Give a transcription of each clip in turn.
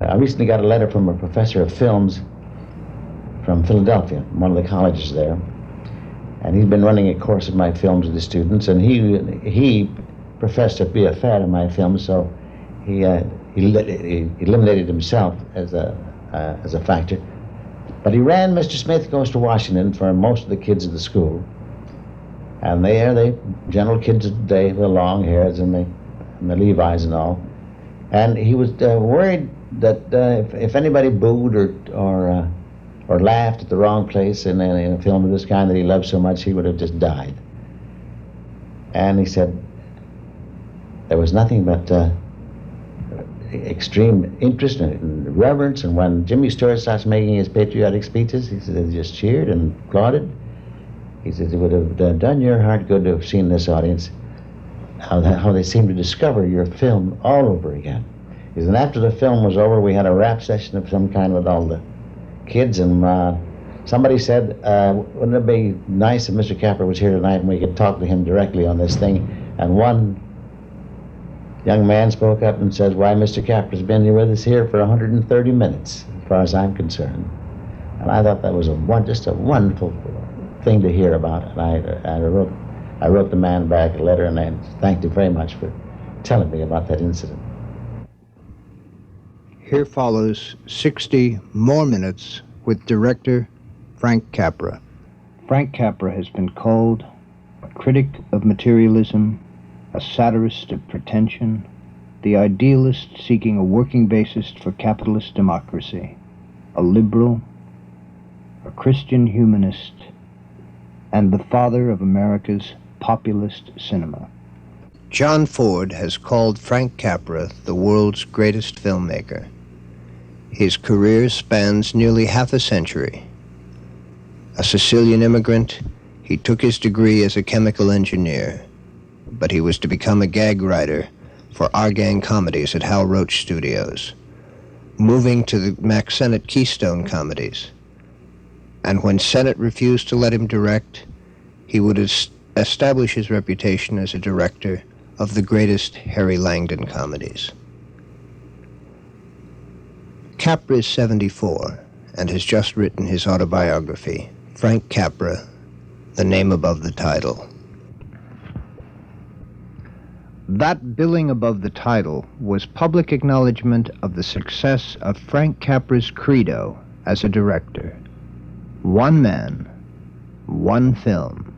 I recently got a letter from a professor of films from Philadelphia, one of the colleges there, and he's been running a course of my films with the students, and he professed to be a fan of my films, so he eliminated himself as a factor. But he ran Mr. Smith Goes to Washington for most of the kids of the school, and they are the general kids of the day, the long hairs and the Levi's and all. And he was worried that if anybody booed or laughed at the wrong place in a film of this kind that he loved so much, he would have just died. And he said there was nothing but extreme interest and reverence, and when Jimmy Stewart starts making his patriotic speeches, he said they just cheered and applauded. He said it would have done your heart good to have seen this audience, how they seemed to discover your film all over again. He said after the film was over, we had a rap session of some kind with all the kids, and somebody said, wouldn't it be nice if Mr. Capra was here tonight and we could talk to him directly on this thing? And one young man spoke up and says, why, Mr. Capra's been here with us here for 130 minutes, as far as I'm concerned. And I thought that was just a wonderful thing to hear about. And I wrote the man back a letter, and I thanked him very much for telling me about that incident. Here follows 60 more minutes with director Frank Capra. Frank Capra has been called a critic of materialism, a satirist of pretension, the idealist seeking a working basis for capitalist democracy, a liberal, a Christian humanist, and the father of America's populist cinema. John Ford has called Frank Capra the world's greatest filmmaker. His career spans nearly half a century. A Sicilian immigrant, he took his degree as a chemical engineer, but he was to become a gag writer for Our Gang Comedies at Hal Roach Studios, moving to the Max Sennett Keystone Comedies. And when Sennett refused to let him direct, he would establish his reputation as a director of the greatest Harry Langdon comedies. Capra is 74 and has just written his autobiography, Frank Capra, the name above the title. That billing above the title was public acknowledgement of the success of Frank Capra's credo as a director. One man, one film.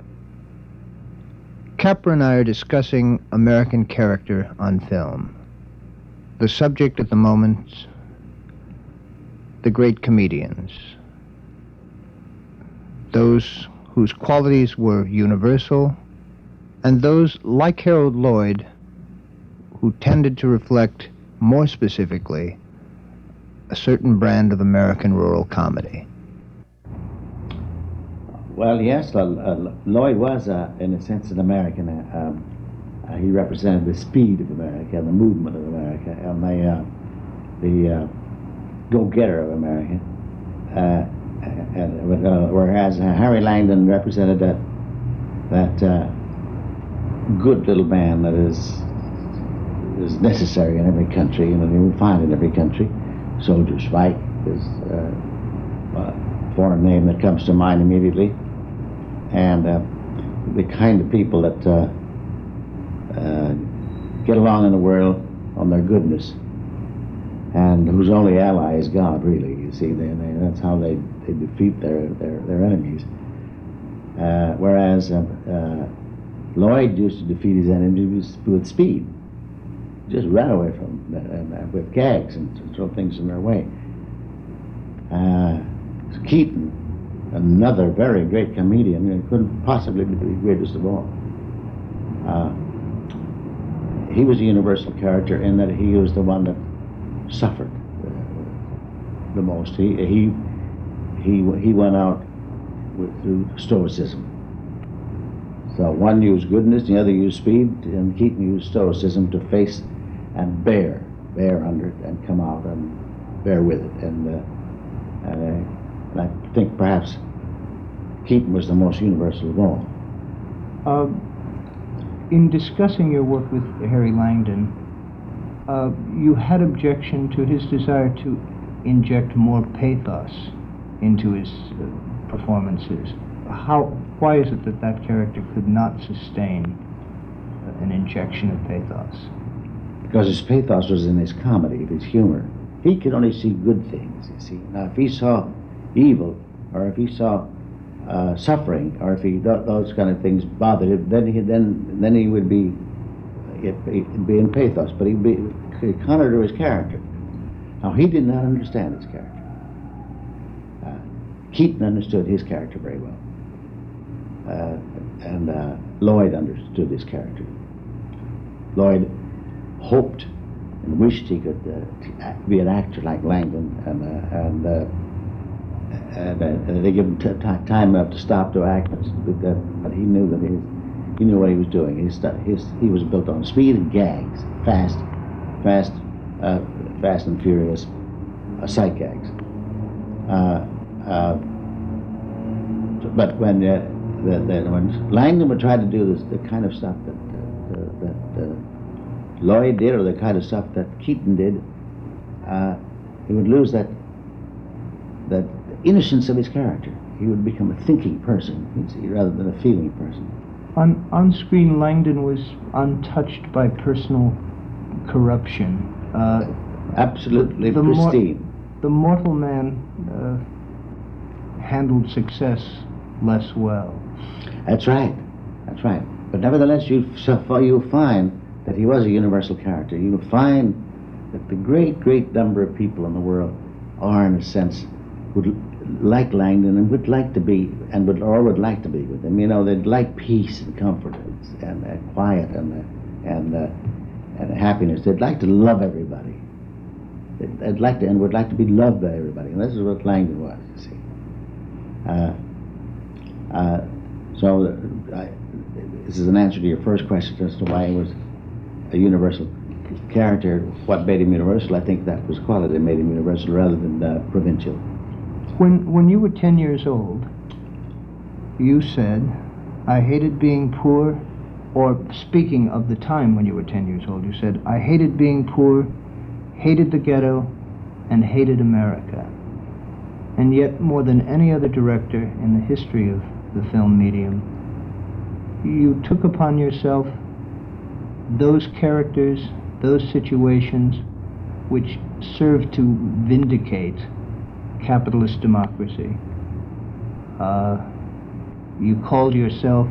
Capra and I are discussing American character on film. The subject at the moment, the great comedians. Those whose qualities were universal, and those, like Harold Lloyd, who tended to reflect, more specifically, a certain brand of American rural comedy. Well, yes, Lloyd was, in a sense, an American. He represented the speed of America, the movement of America, and the go-getter of America. Whereas Harry Langdon represented that good little band that is necessary in every country, and you will find in every country. Soldiers Fight is a foreign name that comes to mind immediately. And the kind of people that get along in the world on their goodness, and whose only ally is God, really. You see, that's how they defeat their enemies. Whereas Lloyd used to defeat his enemies with speed. Just ran away from them with gags and throw things in their way. Keaton, another very great comedian, couldn't possibly be the greatest of all. He was a universal character in that he was the one that suffered the most. He went out through stoicism. So one used goodness, the other used speed, and Keaton used stoicism to face and bear under it and come out and bear with it. And I think perhaps Keaton was the most universal of all. In discussing your work with Harry Langdon, You had objection to his desire to inject more pathos into his performances. Why is it that that character could not sustain an injection of pathos? Because his pathos was in his comedy, his humor. He could only see good things, you see. Now, if he saw evil, or if he saw suffering, or if he thought those kind of things bothered him, then he would be, it'd be in pathos, but he'd be counter to his character. Now, he did not understand his character. Keaton understood his character very well. And Lloyd understood his character. Lloyd hoped and wished he could be an actor like Langdon, and they give him time enough to stop to act, but he knew that he knew what he was doing. He was built on speed and gags, fast and furious sight gags. But when Langdon would try to do the kind of stuff that Lloyd did, or the kind of stuff that Keaton did, he would lose that innocence of his character. He would become a thinking person, rather than a feeling person. On screen, Langdon was untouched by personal corruption. Absolutely pristine. The mortal man handled success less well. That's right. But nevertheless, you'll find that he was a universal character. You'll find that the great number of people in the world are, in a sense, would like Langdon and would like to be, would like to be with him. You know, they'd like peace and comfort and quiet and happiness. They'd like to love everybody. They'd like to, and would like to be loved by everybody. And this is what Langdon was, you see. This is an answer to your first question as to why he was a universal character. What made him universal? I think that was quality that made him universal rather than provincial. When you were 10 years old, you said, "I hated being poor," or speaking of the time when you were 10 years old, you said, "I hated being poor, hated the ghetto, and hated America." And yet, more than any other director in the history of the film medium, you took upon yourself those characters, those situations which served to vindicate capitalist democracy. You called yourself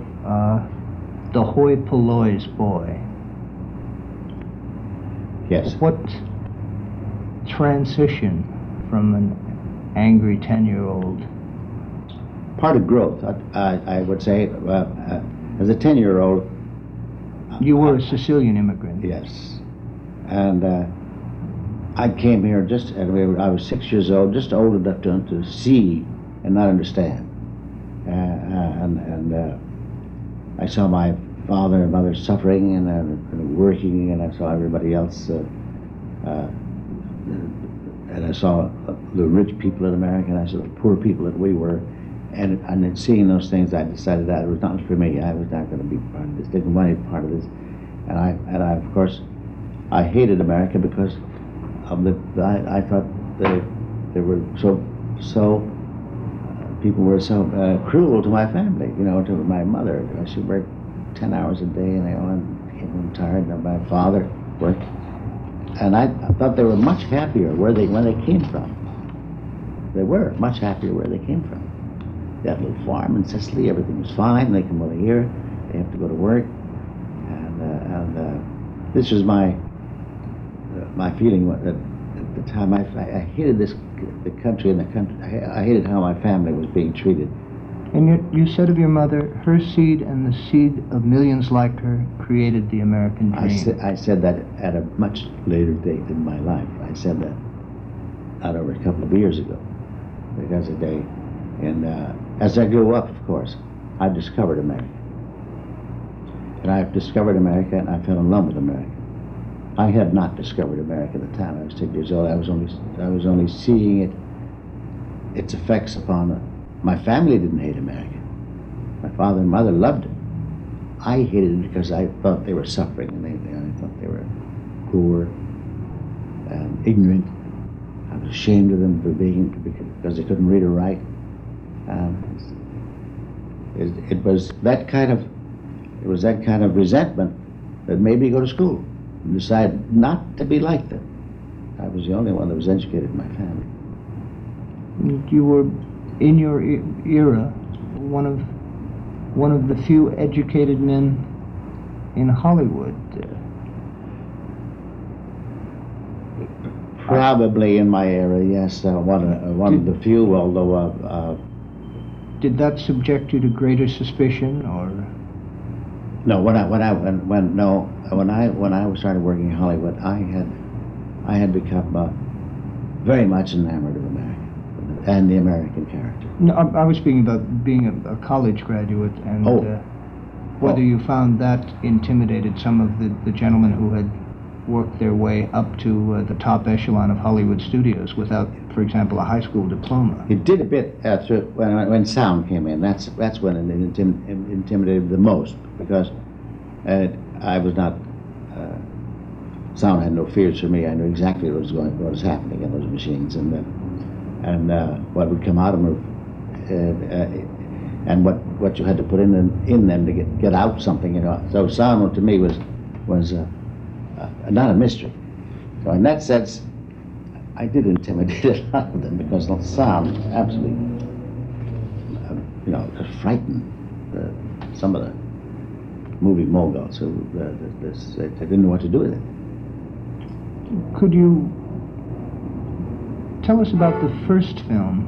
the hoi polloi's boy. Yes. What transition from an angry 10-year-old? Part of growth, I would say. As a 10-year-old, you were a Sicilian immigrant. Yes, and I came here I was 6 years old, just old enough to see and not understand. I saw my father and mother suffering and working, and I saw everybody else. And I saw the rich people in America, and I saw the poor people that we were. And in seeing those things, I decided that it was not for me. I was not going to be part of this. Didn't want to be part of this. And I of course, I hated America because of I thought they were people were so cruel to my family. You know, to my mother. She worked 10 hours a day, and I came home tired. And my father worked, and I thought they were much happier when they came from. They were much happier where they came from. They had a little farm in Sicily. Everything was fine. They come over here. They have to go to work, and this was my feeling at the time. I hated the country, I hated how my family was being treated. And yet, you said of your mother, her seed and the seed of millions like her created the American dream. I said that at a much later date in my life. I said that not over a couple of years ago, because a day. And as I grew up, of course, I discovered America. And I've discovered America, and I fell in love with America. I had not discovered America at the time I was 10 years old. I was only seeing its effects upon my family. Didn't hate America. My father and mother loved it. I hated it because I thought they were suffering, and I thought they were poor, ignorant. I was ashamed of them for being, because they couldn't read or write. It was that kind of resentment that made me go to school and decide not to be like them. I was the only one that was educated in my family. You were, in your era, one of the few educated men in Hollywood. Probably in my era, yes, one of the few. Although, did that subject you to greater suspicion, or? No, when I started working in Hollywood, I had become very much enamored of America and the American character. No, I was speaking about being a college graduate, and whether you found that intimidated some of the gentlemen who had worked their way up to the top echelon of Hollywood studios without, for example, a high school diploma. It did a bit when sound came in. That's when it intimidated the most, because I was not. Sound had no fears for me. I knew exactly what was happening in those machines, and what would come out of them, and what you had to put in them to get out something. So sound to me was not a mystery. So in that sense, I did intimidate a lot of them, because the sound absolutely, just frightened some of the movie moguls who they didn't know what to do with it. Could you tell us about the first film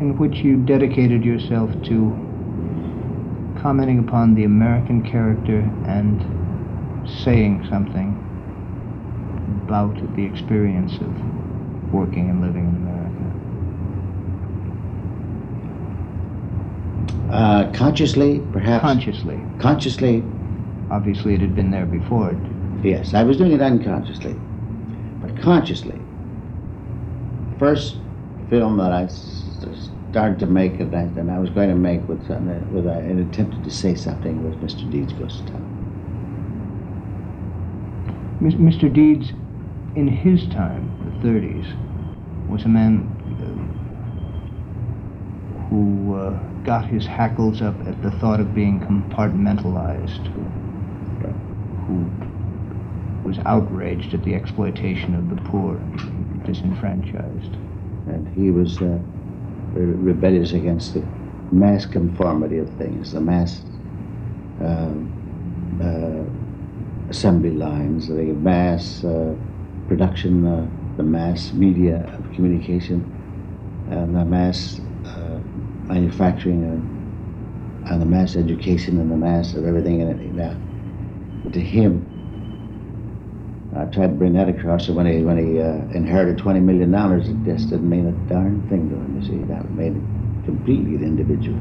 in which you dedicated yourself to commenting upon the American character and saying something about the experience of working and living in America? Consciously, perhaps. Consciously. Consciously. Obviously, it had been there before. Yes, I was doing it unconsciously, but consciously. First film that I started to make, and I was going to make with an attempt to say something, was Mr. Deeds Goes to Town. Mr. Deeds, in his time, the 30s, was a man who got his hackles up at the thought of being compartmentalized, who was outraged at the exploitation of the poor, disenfranchised. And he was rebellious against the mass conformity of things, the mass assembly lines, the mass production, the mass media of communication, and the mass manufacturing, and the mass education, and the mass of everything in it. Now, to him, I tried to bring that across. So when he inherited $20 million, it just didn't mean a darn thing to him. You see, that made him completely the individual.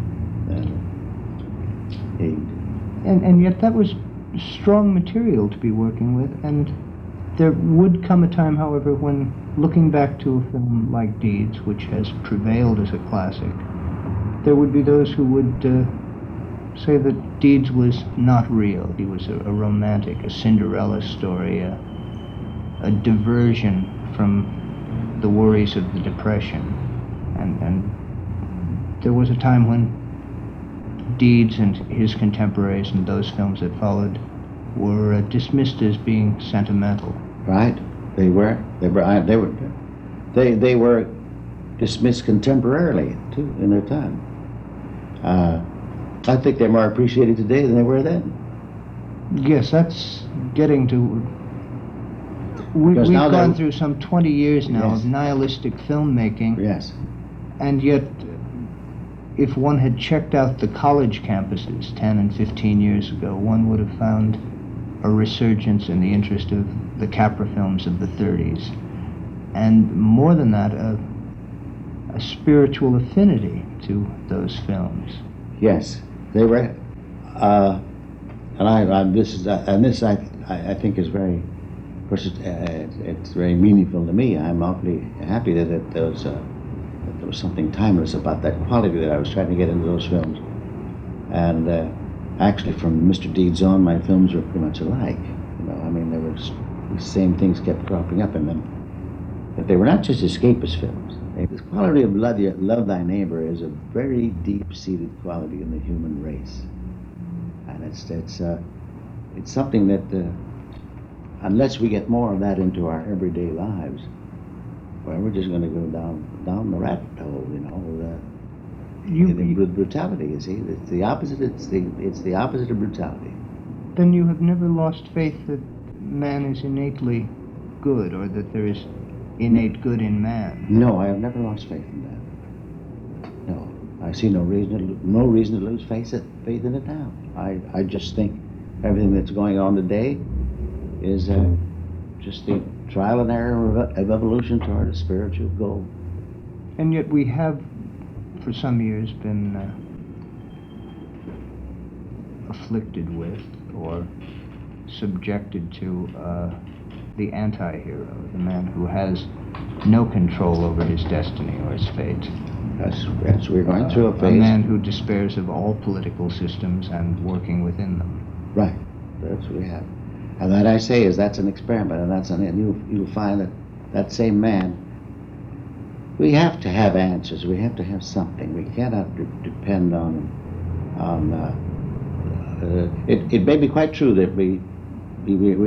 And yet that was strong material to be working with, and there would come a time, however, when looking back to a film like Deeds, which has prevailed as a classic, there would be those who would say that Deeds was not real. He was a romantic, a Cinderella story, a diversion from the worries of the Depression. And there was a time when Deeds and his contemporaries and those films that followed were dismissed as being sentimental. Right, they were dismissed contemporarily too in their time. I think they're more appreciated today than they were then. Yes, that's getting to. We've gone through some 20 years now of nihilistic filmmaking. Yes. And yet, if one had checked out the college campuses 10 and 15 years ago, one would have found a resurgence in the interest of the Capra films of the 30s. And more than that, a spiritual affinity to those films. Yes, they were. And this I think is very. Of course, it's very meaningful to me. I'm awfully happy that there was something timeless about that quality that I was trying to get into those films. And actually, from Mr. Deeds on, my films were pretty much alike. I mean, there was these same things kept cropping up in them. But they were not just escapist films. This quality of love thy neighbor is a very deep-seated quality in the human race. And it's something that, unless we get more of that into our everyday lives, well, we're just going to go down the rabbit hole, you know. Brutality, you see. It's the opposite. It's the opposite of brutality. Then you have never lost faith that man is innately good, or that there is innate good in man. No, I have never lost faith in that. No, I see no reason to lose faith in it now. I just think everything that's going on today is just the trial and error of evolution toward a spiritual goal. And yet we have, for some years, been afflicted with or subjected to the anti-hero, the man who has no control over his destiny or his fate. Yes, we're going through a phase. A man who despairs of all political systems and working within them. Right, that's what we have. And that, I say, that's an experiment, and you'll find that same man, we have to have answers, we have to have something. We cannot depend on it may be quite true that we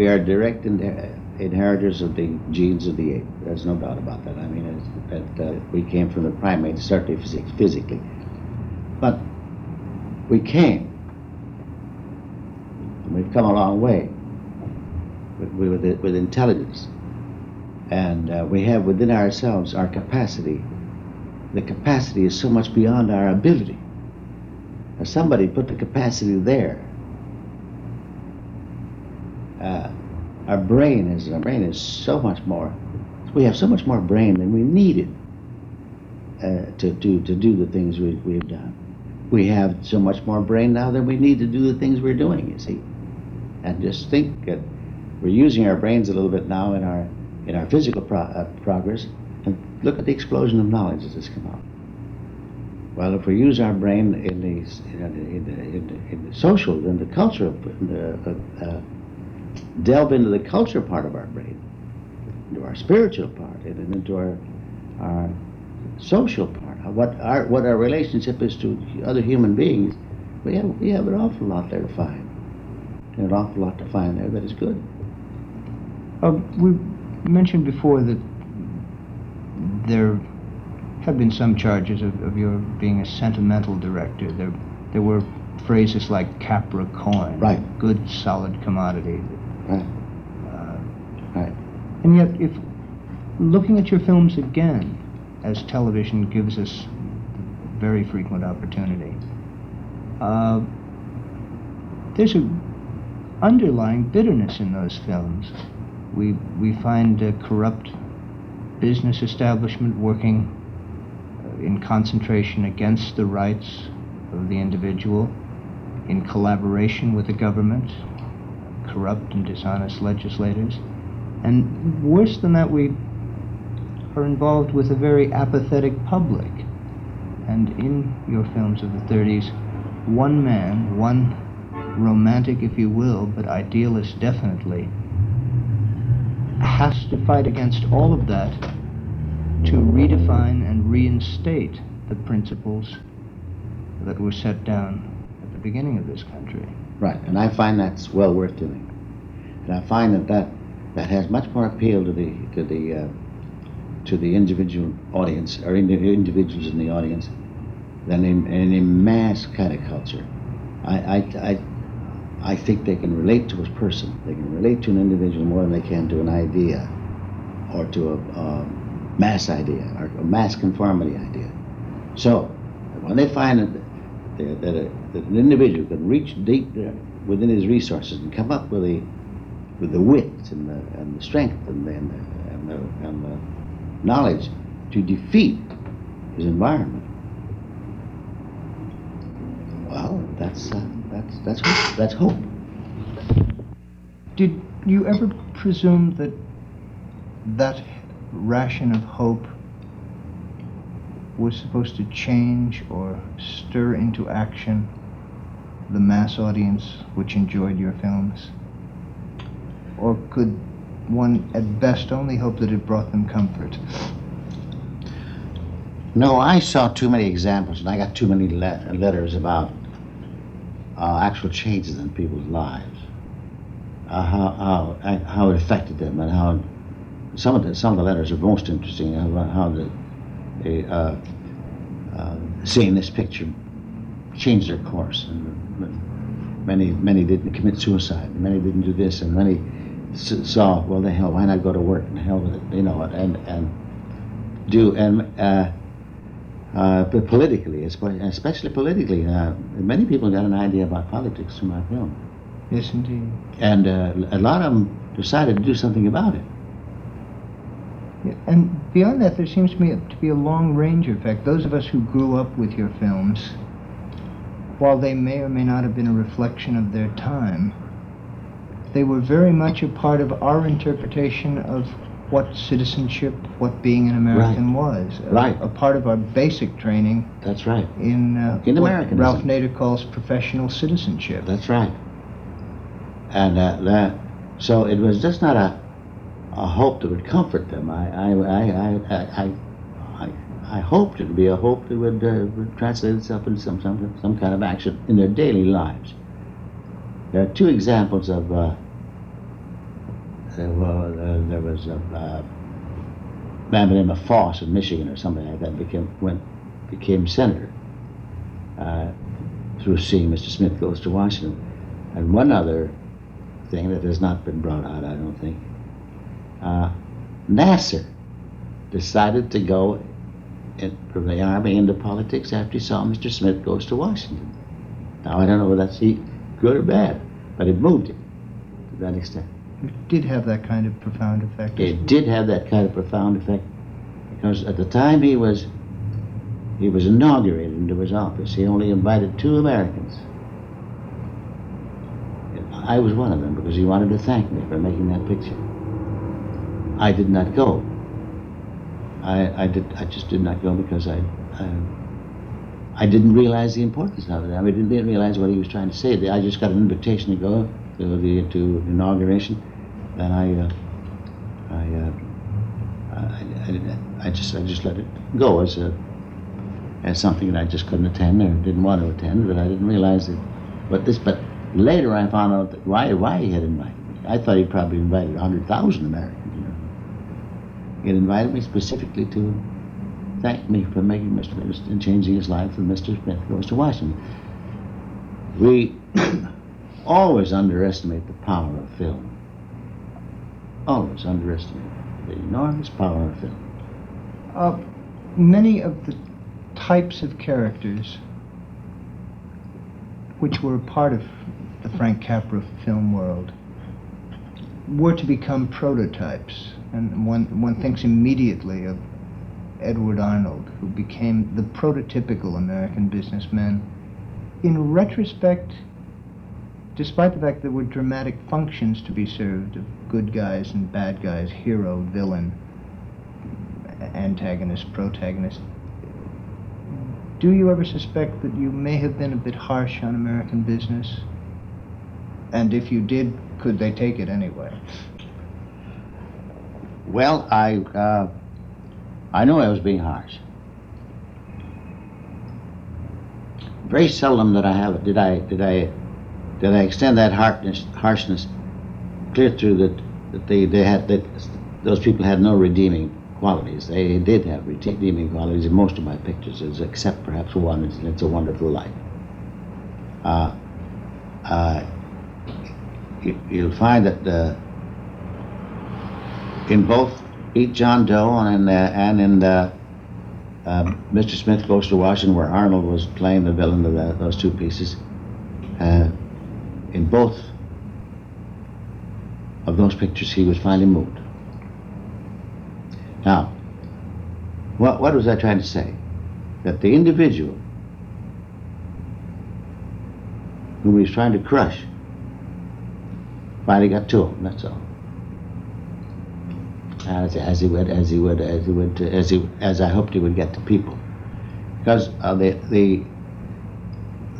are direct inheritors of the genes of the ape. There's no doubt about that. I mean, we came from the primates, certainly physically. But we came, and we've come a long way with intelligence. And we have within ourselves our capacity. The capacity is so much beyond our ability. Now, somebody put the capacity there. Our brain is so much more. We have so much more brain than we needed to do the things we've done. We have so much more brain now than we need to do the things we're doing. You see, and just think that we're using our brains a little bit now in our physical progress, and look at the explosion of knowledge that has come out. Well, if we use our brain in the social, in the culture, delve into the culture part of our brain, into our spiritual part, and into our social part, what our relationship is to other human beings, we have an awful lot there to find. An awful lot to find there that is good. We mentioned before that there have been some charges of your being a sentimental director. There were phrases like Capra coin, right? Good solid commodity. Right. Right. And yet, if looking at your films again, as television gives us very frequent opportunity, there's an underlying bitterness in those films. We find a corrupt business establishment working in concentration against the rights of the individual, in collaboration with the government, corrupt and dishonest legislators. And worse than that, we are involved with a very apathetic public. And in your films of the 30s, one man, one romantic, if you will, but idealist definitely, has to fight against all of that to redefine and reinstate the principles that were set down at the beginning of this country. Right, and I find that's well worth doing. And I find that has much more appeal to the individual audience, or individuals in the audience, than in a mass kind of culture. I think they can relate to a person. They can relate to an individual more than they can to an idea, or to a mass idea, or a mass conformity idea. So, when they find that an individual can reach deep within his resources and come up with the wit and the strength and the knowledge to defeat his environment, well, that's hope. Did you ever presume that that ration of hope was supposed to change or stir into action the mass audience which enjoyed your films? Or could one at best only hoped that it brought them comfort. No, I saw too many examples, and I got too many letters about actual changes in people's lives, how it affected them, and how some of the letters are most interesting. How seeing this picture changed their course, and many didn't commit suicide, and many didn't do this, and many saw, well, the hell, why not go to work, and hell with it, but politically, especially politically, many people got an idea about politics from my film. Yes, indeed. And a lot of them decided to do something about it. Yeah, and beyond that, there seems to me to be a long-range effect. Those of us who grew up with your films, while they may or may not have been a reflection of their time, they were very much a part of our interpretation of what citizenship, what being an American was. A part of our basic training. That's right. In Americanism. What Ralph Nader calls professional citizenship. That's right. And so it was just not a hope that would comfort them. I hoped it would be a hope that would translate itself into some kind of action in their daily lives. There are two examples of. There was a man by the name of Foss in Michigan or something like that became senator through seeing Mr. Smith Goes to Washington. And one other thing that has not been brought out, I don't think, Nasser decided to go from the Army into politics after he saw Mr. Smith Goes to Washington. Now, I don't know whether that's good or bad, but it moved him to that extent. It did have that kind of profound effect. It did have that kind of profound effect, because at the time he was inaugurated into his office, he only invited 2 Americans. I was one of them, because he wanted to thank me for making that picture. I did not go. I just did not go because I didn't realize the importance of it. I didn't realize what he was trying to say. I just got an invitation to go to the inauguration, and I just let it go as something that I just couldn't attend or didn't want to attend, but I didn't realize it. But later I found out that why he had invited me. I thought he probably invited 100,000 Americans. He had invited me specifically to thank me for making and changing his life from Mr. Smith Goes to Washington. We always underestimate the power of film. Always underestimate the enormous power of film. Many of the types of characters which were a part of the Frank Capra film world were to become prototypes. And one thinks immediately of Edward Arnold, who became the prototypical American businessman. In retrospect, despite the fact there were dramatic functions to be served of good guys and bad guys, hero, villain, antagonist, protagonist, do you ever suspect that you may have been a bit harsh on American business? And if you did, could they take it anyway? Well, I know I was being harsh. Very seldom did I extend that harshness clear through that those people had no redeeming qualities. They did have redeeming qualities in most of my pictures, except perhaps one, It's a Wonderful Life. You'll find that in both Eat John Doe and in Mr. Smith Goes to Washington, where Arnold was playing the villain of those 2 pieces, in both of those pictures he was finally moved. Now, what was I trying to say? That the individual whom he was trying to crush finally got to him, that's all. As I hoped he would get to people, because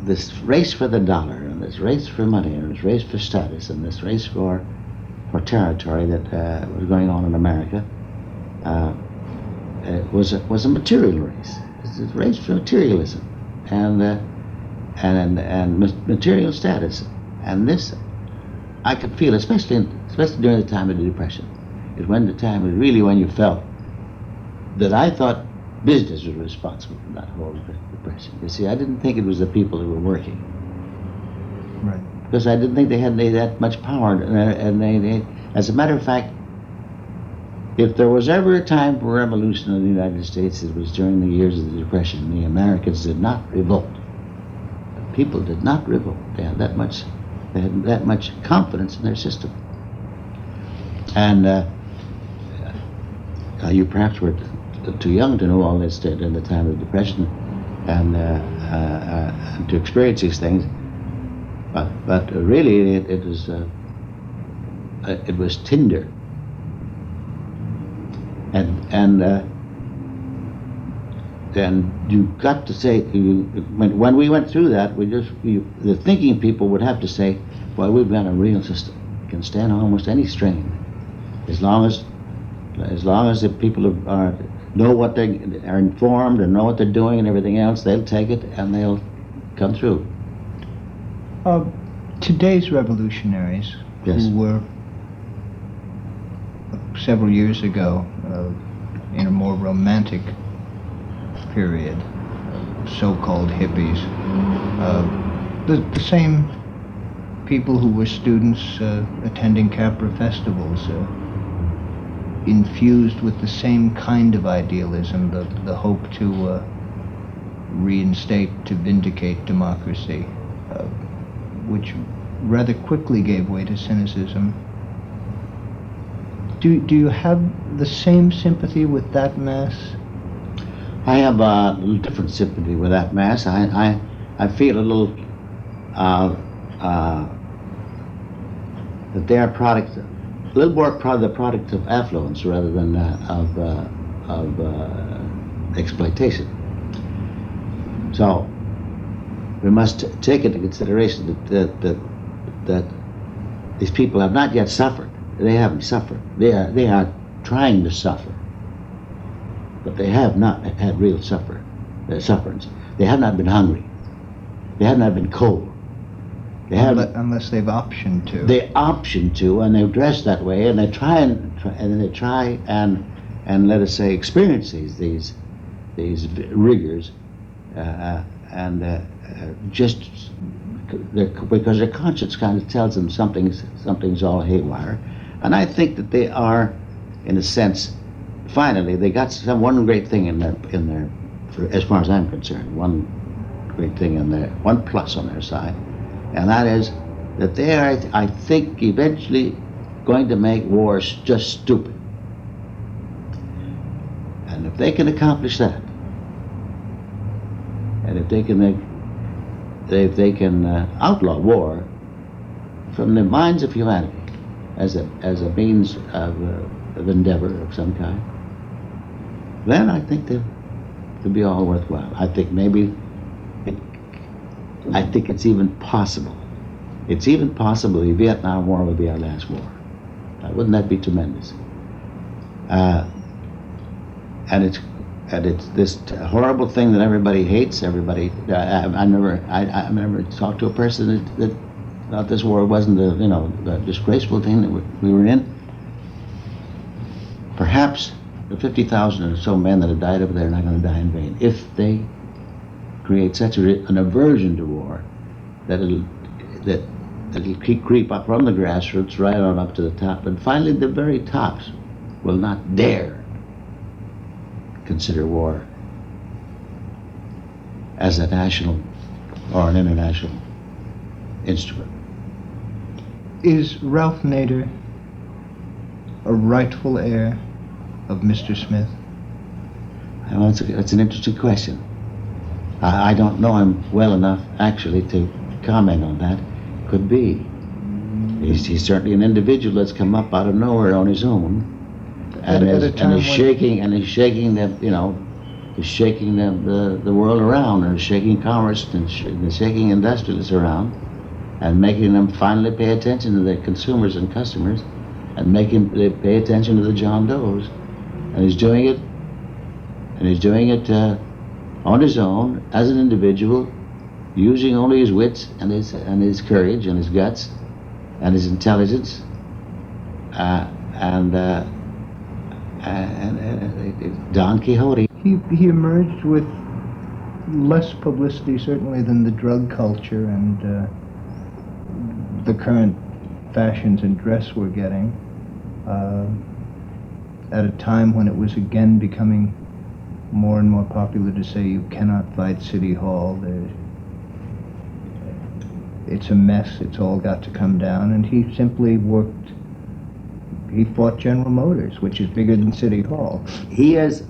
this race for the dollar, and this race for money, and this race for status, and this race for or territory that was going on in America was a material race. It's a race for materialism and material status. And this, I could feel, especially during the time of the Depression. It when the time was really when you felt that I thought business was responsible for that whole depression. You see, I didn't think it was the people who were working. Right. Because I didn't think they had that much power. And they, as a matter of fact, if there was ever a time for revolution in the United States, it was during the years of the Depression. The Americans did not revolt. The people did not revolt. They had that much confidence in their system. And you perhaps were too young to know all this in the time of the Depression and to experience these things. But really, it was tinder. And you got to say, when we went through that, the thinking people would have to say, well, we've got a real system. It can stand almost any strain. As long as the people know what they are informed and know what they're doing and everything else, they'll take it and they'll come through. Today's revolutionaries, yes, who were several years ago in a more romantic period, so-called hippies, the same people who were students attending Capra festivals, infused with the same kind of idealism, the hope to reinstate, to vindicate democracy, which rather quickly gave way to cynicism. Do you have the same sympathy with that mass? I have a little different sympathy with that mass. I feel a little that they are a little more the product of affluence rather than of exploitation. So we must take into consideration that these people have not yet suffered. They haven't suffered. They are trying to suffer, but they have not had real sufferance. They have not been hungry. They have not been cold. They haven't, unless they've optioned to. They option to, and they're dressed that way, and they try and let us say experience these rigors, just because their conscience kind of tells them something's all haywire. And I think that they are, in a sense, finally they got one great thing in their as far as I'm concerned, one great thing one plus on their side, and that is that they are, I think, eventually going to make wars just stupid. And if they can accomplish that, and if they can outlaw war from the minds of humanity as a means of endeavor of some kind, then I think they'll be all worthwhile. I think it's even possible. It's even possible the Vietnam War will be our last war. Wouldn't that be tremendous? And it's this horrible thing that everybody hates. Everybody. I never talked to a person that thought this war wasn't the disgraceful thing that we were in. Perhaps the 50,000 or so men that have died over there are not going to die in vain if they create such an aversion to war that it'll creep up from the grassroots right on up to the top, and finally the very tops will not dare consider war as a national or an international instrument. Is Ralph Nader a rightful heir of Mr. Smith? Well, that's an interesting question. I don't know him well enough, actually, to comment on that. Could be. He's certainly an individual that's come up out of nowhere on his own, and is shaking the world around, and shaking commerce and shaking industrialists around, and making them finally pay attention to their consumers and customers. and make him pay attention to the John Does. And he's doing it, on his own, as an individual, using only his wits and his courage and his guts and his intelligence, and Don Quixote. He emerged with less publicity, certainly, than the drug culture and the current fashions in dress we're getting, at a time when it was again becoming more and more popular to say you cannot fight City Hall. It's a mess, it's all got to come down, and he simply he fought General Motors, which is bigger than City Hall. He is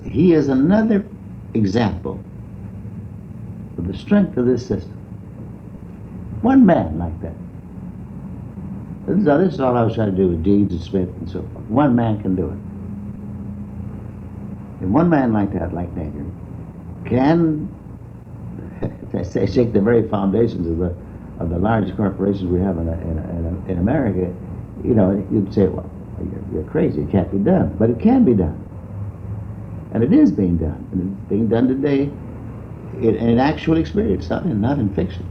another example of the strength of this system. One man like that. This is all I was trying to do with Deeds and Smith and so forth. One man can do it. And one man like that, like Napier, can, as I say, shake the very foundations of the large corporations we have in America. You know, you'd say, well, you're crazy, it can't be done. But it can be done. And it is being done. And it's being done today in actual experience, not in fiction.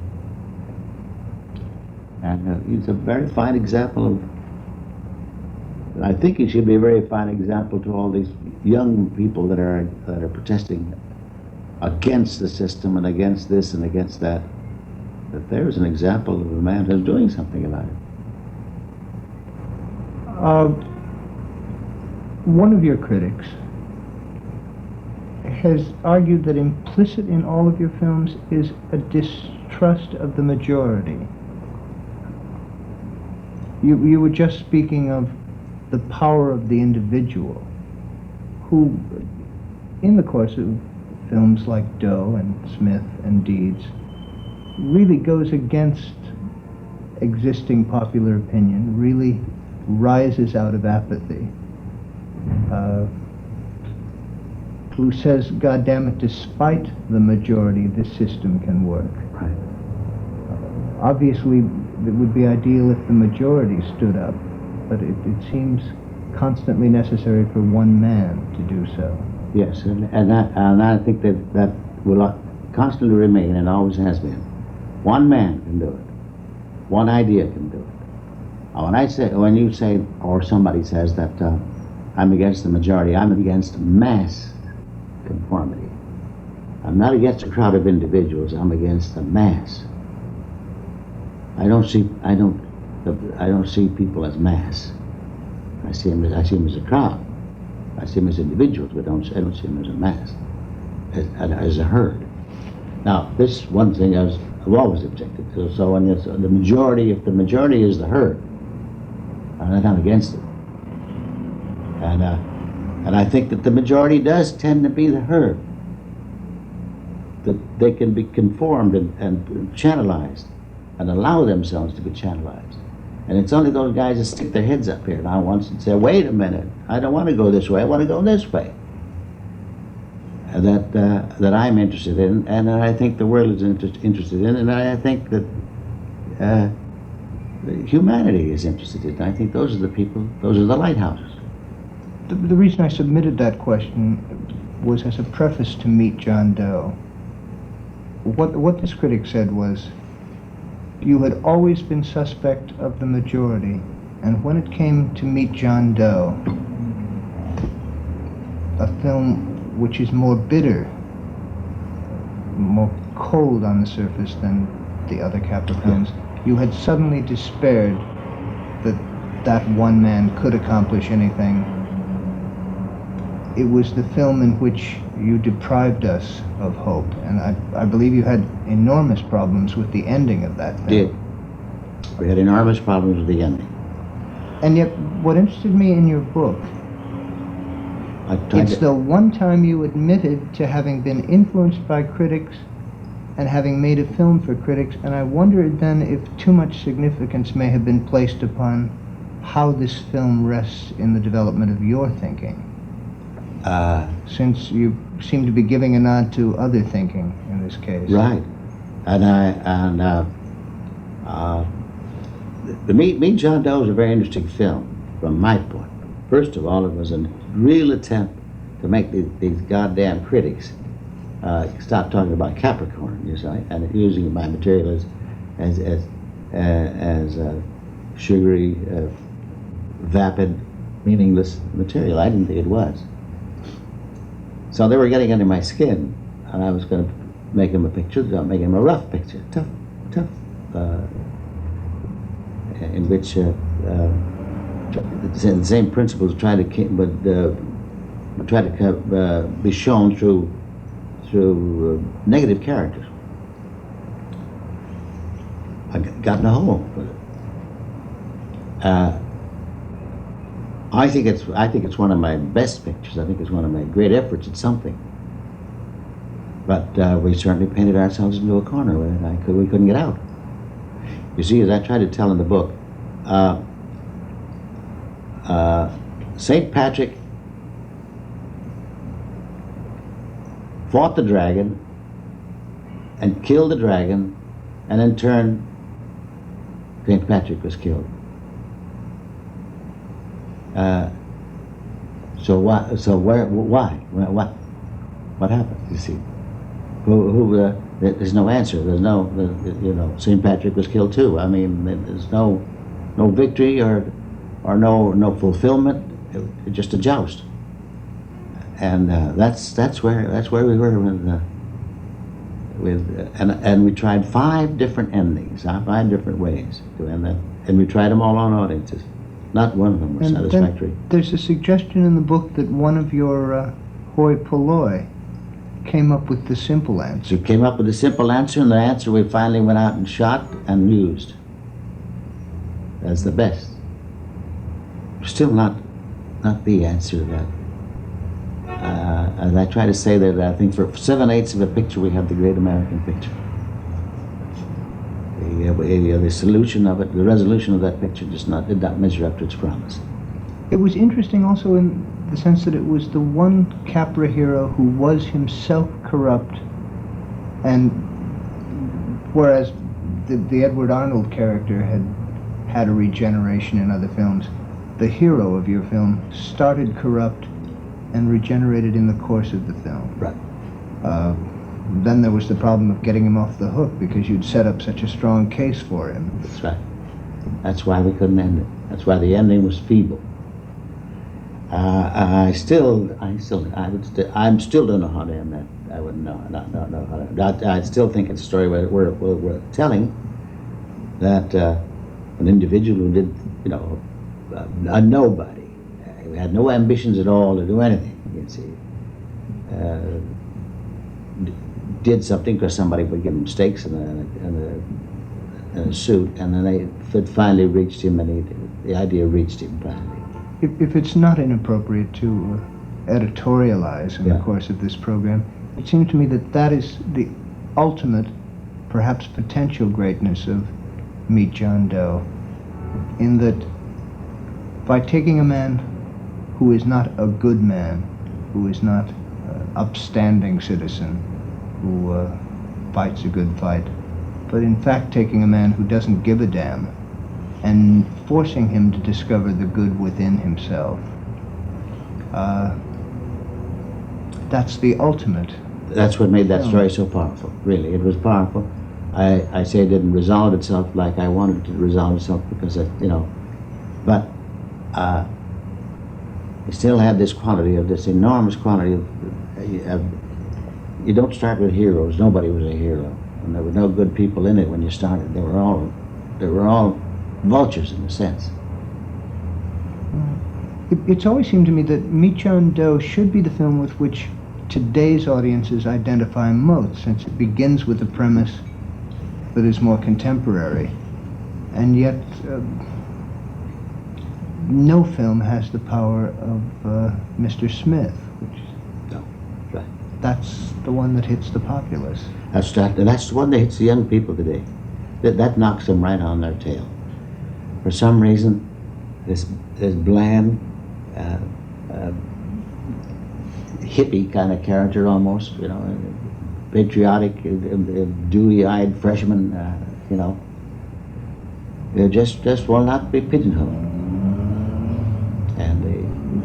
And he's a very fine example of, and I think he should be a very fine example to all these young people that are protesting against the system and against this and against that, that there's an example of a man who's doing something about it. One of your critics has argued that implicit in all of your films is a distrust of the majority. You were just speaking of the power of the individual, who, in the course of films like Doe and Smith and Deeds, really goes against existing popular opinion, really rises out of apathy, who says, God damn it, despite the majority, this system can work. Right. Obviously, it would be ideal if the majority stood up, but it seems constantly necessary for one man to do so. Yes, and I think that will constantly remain and always has been. One man can do it. One idea can do it. When you say, or somebody says that I'm against the majority, I'm against mass conformity. I'm not against a crowd of individuals. I'm against the mass. I don't see people as mass. I see them as a crowd. I see them as individuals, but I don't see them as a mass, as a herd. Now, this one thing I've always objected to. So when it's the majority, if the majority is the herd, I'm against it. And I think that the majority does tend to be the herd. That they can be conformed and channelized, and allow themselves to be channelized. And it's only those guys that stick their heads up here now once and say, wait a minute, I don't want to go this way, I want to go this way. That I'm interested in, and that I think the world is interested in, and I think that humanity is interested in. I think those are the people, those are the lighthouses. The reason I submitted that question was as a preface to Meet John Doe. What this critic said was, you had always been suspect of the majority, and when it came to Meet John Doe, a film which is more bitter, more cold on the surface than the other Capra films, you had suddenly despaired that one man could accomplish anything. It was the film in which you deprived us of hope, and I believe you had enormous problems with the ending of that film. Did. We had enormous problems with the ending. And yet, what interested me in your book, it's the one time you admitted to having been influenced by critics and having made a film for critics, and I wondered then if too much significance may have been placed upon how this film rests in the development of your thinking. Since you seem to be giving a nod to other thinking in this case. Right. The Meet John Doe is a very interesting film. from my point. First of all, it was a real attempt to make these goddamn critics stop talking about Capricorn, you see, and using my material as sugary, vapid, meaningless material. I didn't think it was. So they were getting under my skin, and I was going to make him a picture, make him a rough picture, tough, in which the same principles try to be shown through negative characters. I got in a hole with it. I think it's one of my best pictures. I think it's one of my great efforts at something. But we certainly painted ourselves into a corner with it. We couldn't get out. You see, as I tried to tell in the book, St. Patrick fought the dragon and killed the dragon, and in turn, St. Patrick was killed. Why? What happened? You see, there's no answer. There's no, St. Patrick was killed too. I mean, there's no victory or no fulfillment. It's just a joust. And that's where we were and we tried 5 different endings, 5 different ways to end that, and we tried them all on audiences. Not one of them was satisfactory. There's a suggestion in the book that one of your hoi polloi came up with the simple answer. We came up with a simple answer, and the answer we finally went out and shot and used as the best. Still not the answer to that. As I try to say that, I think for 7/8 of a picture we have the great American picture. The solution of it, the resolution of that picture did not measure up to its promise. It was interesting also in the sense that it was the one Capra hero who was himself corrupt, and whereas the Edward Arnold character had a regeneration in other films, the hero of your film started corrupt and regenerated in the course of the film. Right. Then there was the problem of getting him off the hook because you'd set up such a strong case for him. That's right. That's why we couldn't end it. That's why the ending was feeble. I still don't know how to end that. I wouldn't know how to. I still think it's a story we're telling that an individual who did, a nobody, who had no ambitions at all to do anything, you see, did something because somebody would give him steaks and a suit, and then it finally reached him, and the idea reached him finally. If it's not inappropriate to editorialize in the course of this program, it seems to me that is the ultimate, perhaps potential greatness of Meet John Doe, in that by taking a man who is not a good man, who is not an upstanding citizen, who fights a good fight, but in fact taking a man who doesn't give a damn and forcing him to discover the good within himself. That's the ultimate. That's what made that story so powerful, really. It was powerful. I say it didn't resolve itself like I wanted it to resolve itself because, but it still had this quality of this enormous quality of, you don't start with heroes. Nobody was a hero. And there were no good people in it when you started. They were all vultures in a sense. It's always seemed to me that Meet John Doe should be the film with which today's audiences identify most, since it begins with a premise that is more contemporary. And yet, no film has the power of Mr. Smith, which that's the one that hits the populace. That's the one that hits the young people today. That knocks them right on their tail. For some reason, this bland, hippie kind of character almost, patriotic, dewy-eyed freshman, they just will not be pigeonholed.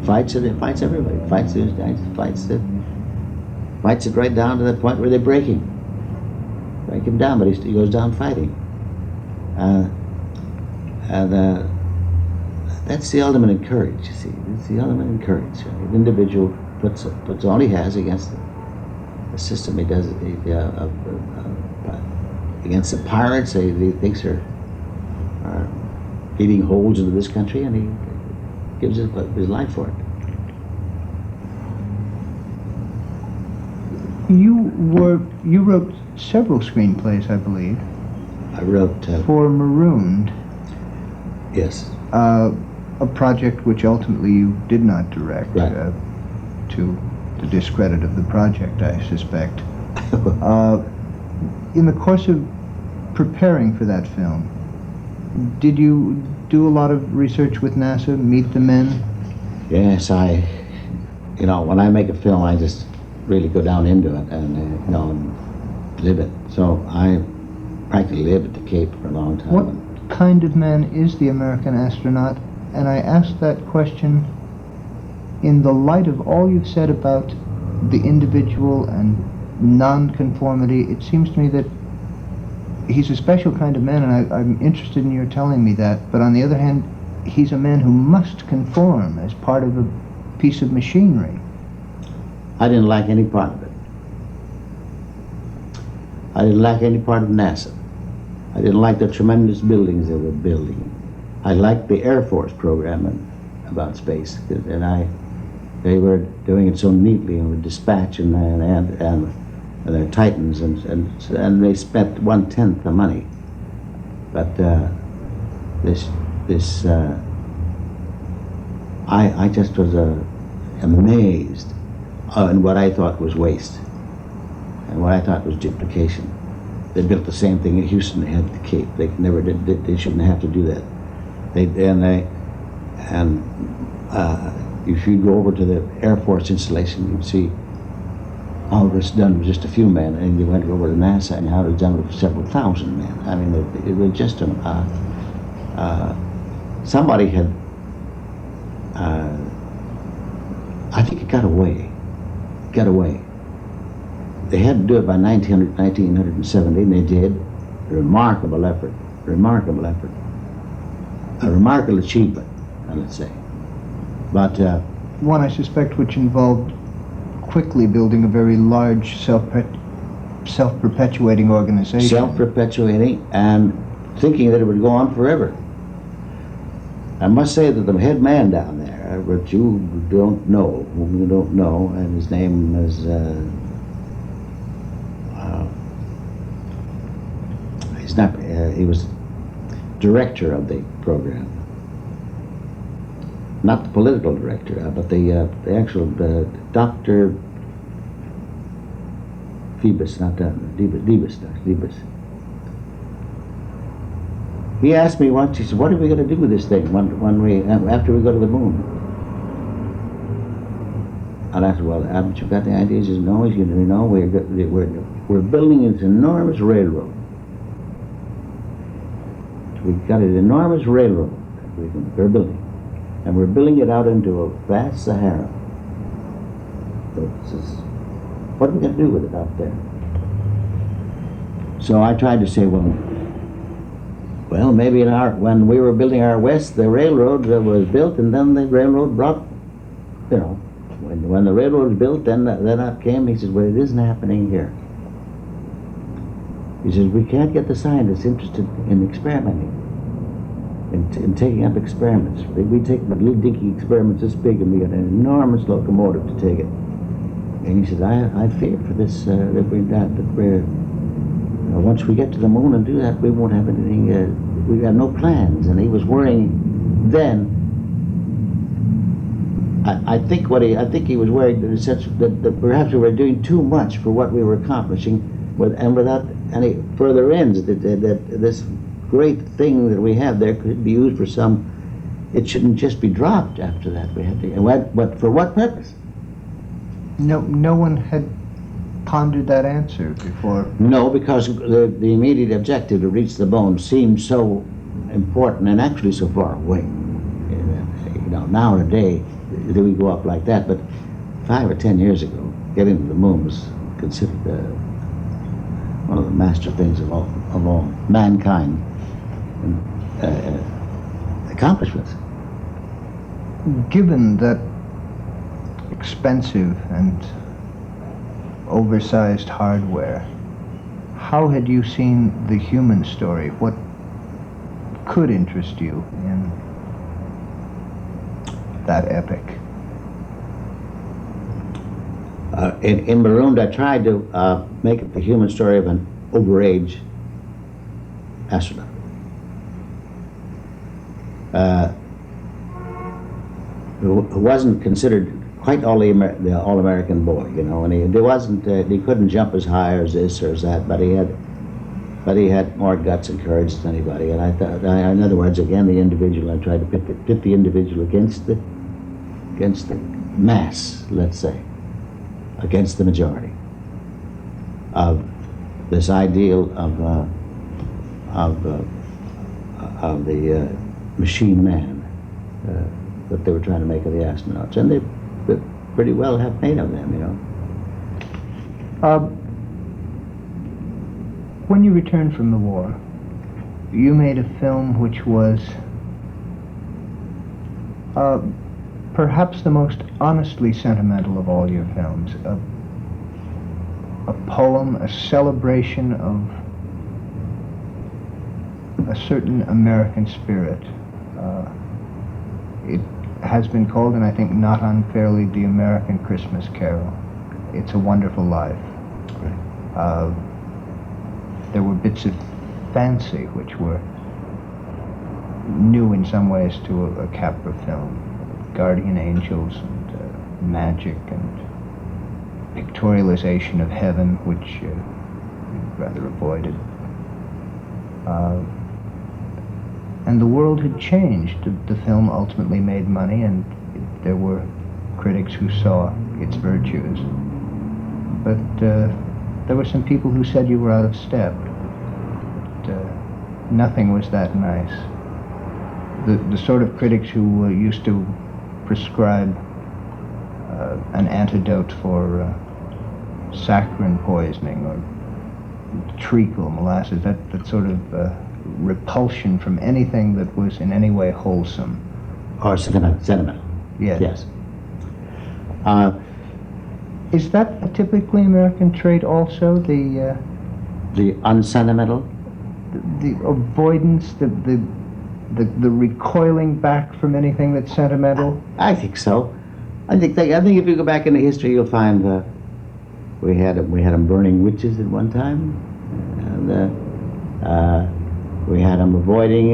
fights it. It fights everybody. It fights those guys. Fights it right down to the point where they break him down. But he goes down fighting. That's the ultimate in courage. You see, it's the ultimate in courage. The individual puts all he has against the system. He does it against the pirates. He thinks are eating holes into this country, and he gives his life for it. You wrote several screenplays, I believe. I wrote for Marooned. Yes. A project which ultimately you did not direct, right. To the discredit of the project, I suspect. In the course of preparing for that film, did you do a lot of research with NASA, meet the men? Yes, when I make a film, I just really go down into it and, and live it. So I practically lived at the Cape for a long time. What kind of man is the American astronaut? And I ask that question in the light of all you've said about the individual and nonconformity. It seems to me that he's a special kind of man, and I'm interested in your telling me that. But on the other hand, he's a man who must conform as part of a piece of machinery. I didn't like any part of it. I didn't like any part of NASA. I didn't like the tremendous buildings they were building. I liked the Air Force program about space, and they were doing it so neatly and with dispatch and their Titans, and they spent 1/10 the money. But I just was amazed in what I thought was waste and what I thought was duplication. They built the same thing in Houston. They had the Cape. They never did. They shouldn't have to do that. If you go over to the Air Force installation, you'd see all this done with just a few men, and you went over to NASA and how it was done with several thousand men. I mean, it was just somebody had. I think it got away. They had to do it by 1970, and they did. Remarkable effort. A remarkable achievement, let's say. But one, I suspect, which involved quickly building a very large self-perpetuating organization. Self-perpetuating and thinking that it would go on forever. I must say that the head man down there, which you don't know, and his name is he was director of the program. Not the political director, but the actual Dr. Phoebus, not Debus. He asked me once, he said, what are we going to do with this thing after we go to the moon? And I said, well, haven't you got the idea? He says, no, we're building this enormous railroad. We've got an enormous railroad that we're building. And we're building it out into a vast Sahara. So what are we going to do with it out there? So I tried to say, well, maybe when we were building our west, the railroad was built, and then the railroad brought, when the railroad was built, then up came. He says, well, it isn't happening here. He says, we can't get the scientists interested in experimenting, in taking up experiments. We take little dinky experiments this big, and we got an enormous locomotive to take it. And he says, I fear for this, once we get to the moon and do that, we won't have anything, we have no plans. And he was worrying then. I think he was worried in the sense that perhaps we were doing too much for what we were accomplishing, and without any further ends. That this great thing that we have there could be used for some. It shouldn't just be dropped after that. We had to. But for what purpose? No one had pondered that answer before. No, because the immediate objective to reach the bone seemed so important and actually so far away. Nowadays, did we go up like that. But 5 or 10 years ago, getting to the moon was considered one of the master things of all mankind accomplishments. Given that expensive and oversized hardware, how had you seen the human story? What could interest you in that epic? In Marooned, I tried to make it the human story of an overage astronaut. Who wasn't considered quite the all-American boy, you know, and he couldn't jump as high as this or as that, but he had more guts and courage than anybody. And I thought, in other words, again, the individual. I tried to pit the individual against the mass, let's say, against the majority of this ideal of the machine man that they were trying to make of the astronauts, and they pretty well have made of them, you know. When you returned from the war, you made a film which was perhaps the most honestly sentimental of all your films. A poem, a celebration of a certain American spirit. It has been called, and I think not unfairly, the American Christmas Carol. It's a Wonderful Life. Right. There were bits of fancy which were new in some ways to a Capra film. Guardian angels and magic and pictorialization of heaven, which rather avoided. And the world had changed. The film ultimately made money, and there were critics who saw its virtues. But there were some people who said you were out of step. But, nothing was that nice. The sort of critics who used to prescribe an antidote for saccharine poisoning or treacle, molasses, that sort of repulsion from anything that was in any way wholesome. Or sentimental. Yes. Yes. Is that a typically American trait also? The unsentimental? the avoidance, the recoiling back from anything that's sentimental? I think so. I think if you go back into history, you'll find we had them burning witches at one time, and we had them avoiding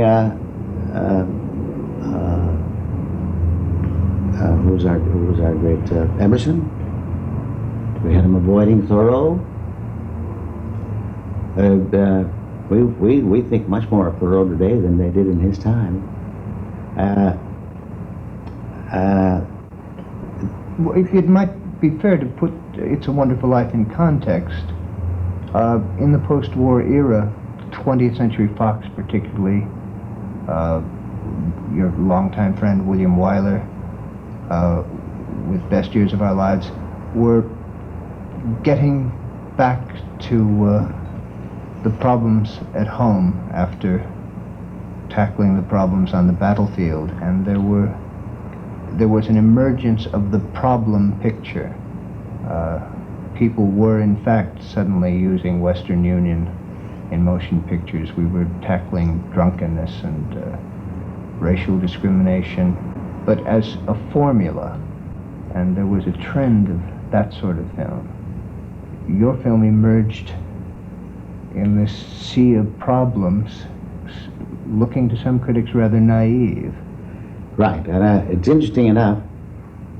who was our great Emerson. We had them avoiding Thoreau. We think much more of Thoreau today than they did in his time. It might be fair to put It's a Wonderful Life in context. In the post-war era, 20th Century Fox particularly, your longtime friend William Wyler, with Best Years of Our Lives, were getting back to the problems at home after tackling the problems on the battlefield, and there was an emergence of the problem picture. People were in fact suddenly using Western Union in motion pictures. We were tackling drunkenness and racial discrimination, but as a formula, and there was a trend of that sort of film. Your film emerged in this sea of problems, looking to some critics rather naive. Right, and it's interesting enough,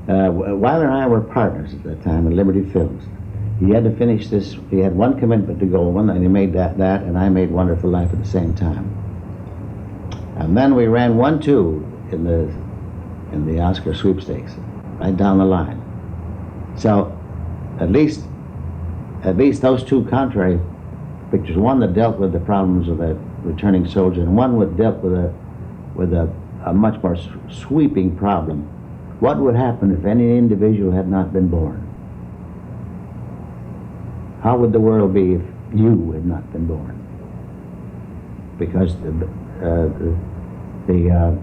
Wyler and I were partners at that time in Liberty Films. He had to finish this, he had one commitment to Goldwyn, and he made that, and I made Wonderful Life at the same time. And then we ran 1-2 in the Oscar sweepstakes, right down the line. So, at least those two contrary pictures, one that dealt with the problems of a returning soldier, and one that dealt with a much more sweeping problem What would happen if any individual had not been born? How would the world be if you had not been born? Because the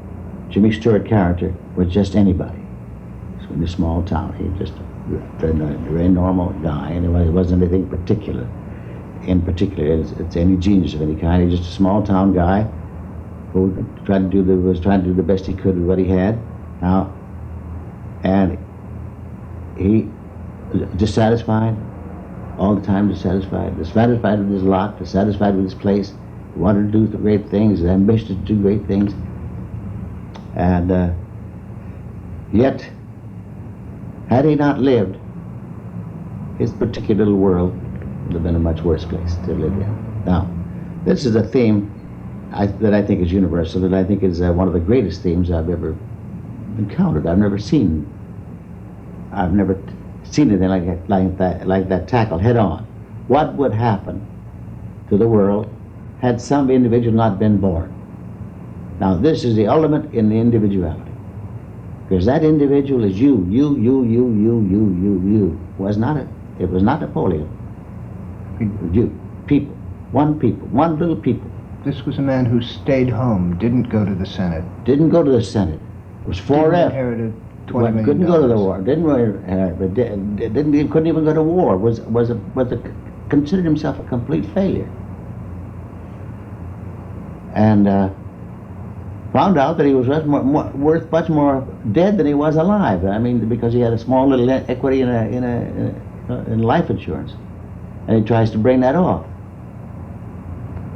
Jimmy Stewart character was just anybody. So in a small town, he was just a very normal guy, and it wasn't anything particular. In particular, it's any genius of any kind. He's just a small town guy who was trying to do the best he could with what he had. Now, and he was dissatisfied all the time, dissatisfied with his lot, dissatisfied with his place. He wanted to do great things, ambitious to do great things, and yet, had he not lived, his particular little world would have been a much worse place to live in. Now, this is a theme that I think is universal, that I think is one of the greatest themes I've ever encountered. I've never seen anything like that tackled head on. What would happen to the world had some individual not been born? Now, this is the ultimate in the individuality, because that individual is you. It was not Napoleon. It was you, people, one little people. This was a man who stayed home, didn't go to the Senate. Didn't go to the Senate. Was forever. Inherited $20 million. Couldn't go to the war. Couldn't even go to war. Considered himself a complete failure. And found out that he was worth much more dead than he was alive. I mean, because he had a small little equity in life insurance, and he tries to bring that off.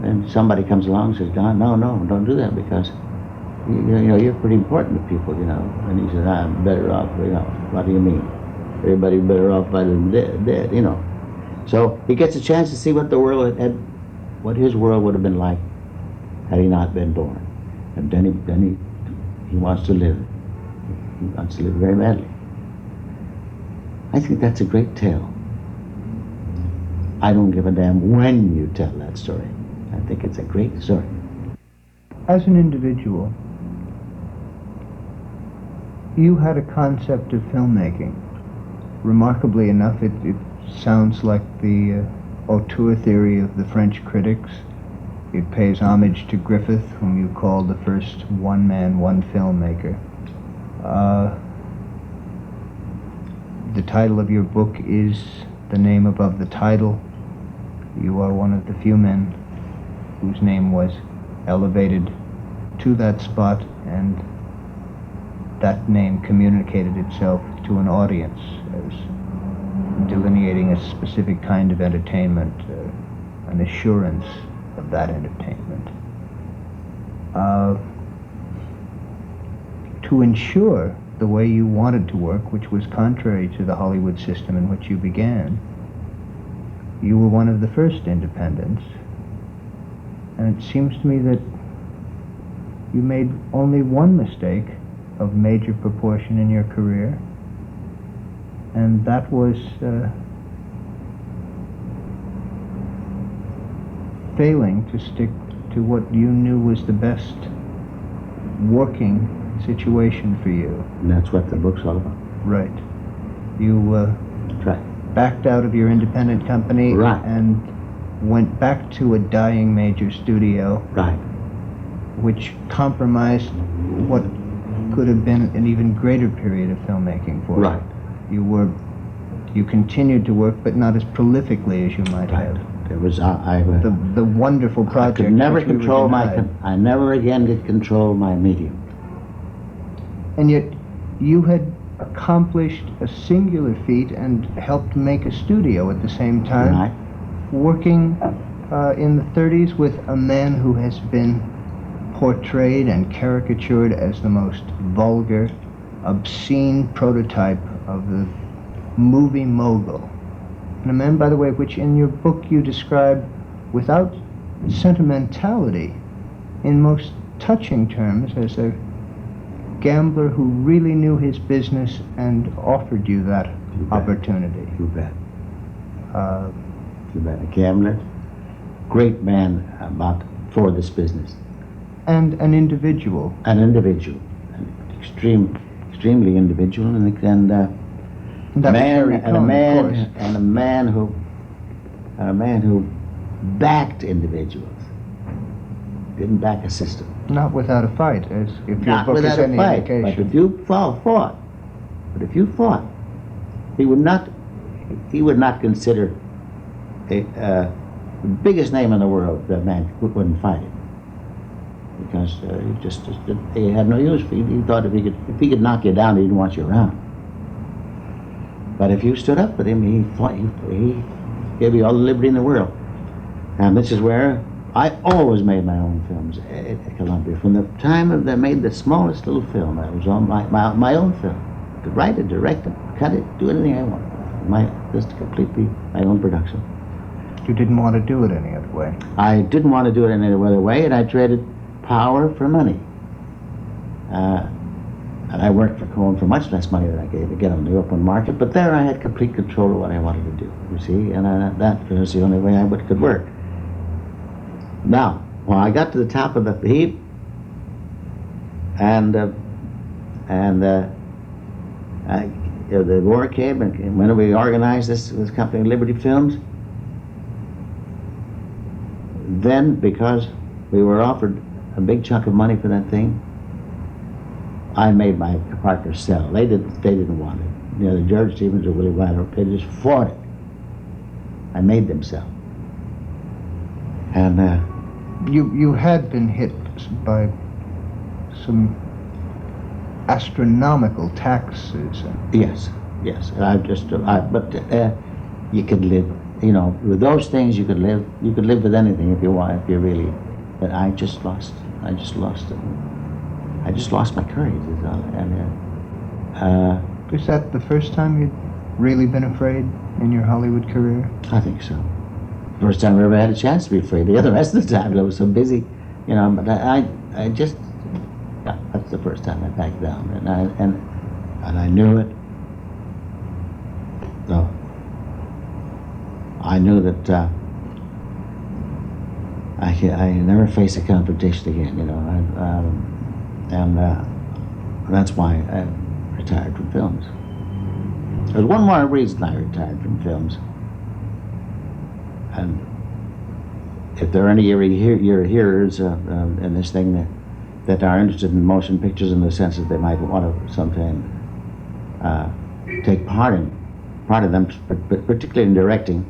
And somebody comes along and says, "God, no, don't do that, because you're pretty important to people, And he said, "I'm better off, What do you mean? Everybody's better off by the dead, So he gets a chance to see what the world what his world would have been like had he not been born. And then he wants to live. He wants to live very badly. I think that's a great tale. I don't give a damn when you tell that story. I think it's a great story. As an individual, you had a concept of filmmaking. Remarkably enough, it sounds like the auteur theory of the French critics. It pays homage to Griffith, whom you called the first one-man, one filmmaker. The title of your book is the name above the title. You are one of the few men whose name was elevated to that spot, and that name communicated itself to an audience as delineating a specific kind of entertainment, an assurance of that entertainment. To ensure the way you wanted to work, which was contrary to the Hollywood system in which you began, you were one of the first independents. And it seems to me that you made only one mistake of major proportion in your career, and that was failing to stick to what you knew was the best working situation for you. And that's what the book's all about. Right. You backed out of your independent company, right, and went back to a dying major studio, right, which compromised what could have been an even greater period of filmmaking for right. you. You continued to work, but not as prolifically as you might have. It was the wonderful project. I could never control I never again could control my medium. And yet, you had accomplished a singular feat and helped make a studio at the same time, right, working in the 30s with a man who has been portrayed and caricatured as the most vulgar, obscene prototype of the movie mogul. And a man, by the way, which in your book you describe without sentimentality, in most touching terms, as a gambler who really knew his business and offered you that opportunity. You bet. You bet. A gambler, great man for this business. And an individual. An individual. An extreme extremely individual, and that was Harry Cohn, of course. And a man who backed individuals, didn't back a system. Not without a fight, as if your Not book is without a any fight, indication. but if you fought, he would not consider the biggest name in the world that man wouldn't fight him, because he had no use for you. He thought if he could knock you down, he didn't want you around. But if you stood up with him, he fought. He gave you all the liberty in the world. And this is where I always made my own films at Columbia. From the time I made the smallest little film, I was on my own film. I could write it, direct it, cut it, do anything I wanted. Just completely my own production. You didn't want to do it any other way. I didn't want to do it any other way, and I traded power for money. And I worked for Cohen for much less money than I gave to get on the open market, but there I had complete control of what I wanted to do, you see, and that was the only way could work. Now, when I got to the top of the heap, and the war came, and when we organized this company, Liberty Films, then because we were offered a big chunk of money for that thing, I made my partners sell. They didn't want it. You know, the George Stevens or Willie Wyler, they just fought it. I made them sell. And you had been hit by some astronomical taxes. Yes. But you could live. You know, with those things you could live. You could live with anything if you want. If you really. But I just lost it. I just lost my courage. Is that the first time you'd really been afraid in your Hollywood career? I think so. First time I ever had a chance to be afraid. The rest of the time I was so busy, you know. But I just, yeah, that's the first time I backed down, and I knew it. So I knew that I never face a confrontation again, you know. And that's why I retired from films. There's one more reason I retired from films. And if there are any your hearers in this thing that are interested in motion pictures in the sense that they might want to sometime take part in them, but particularly in directing,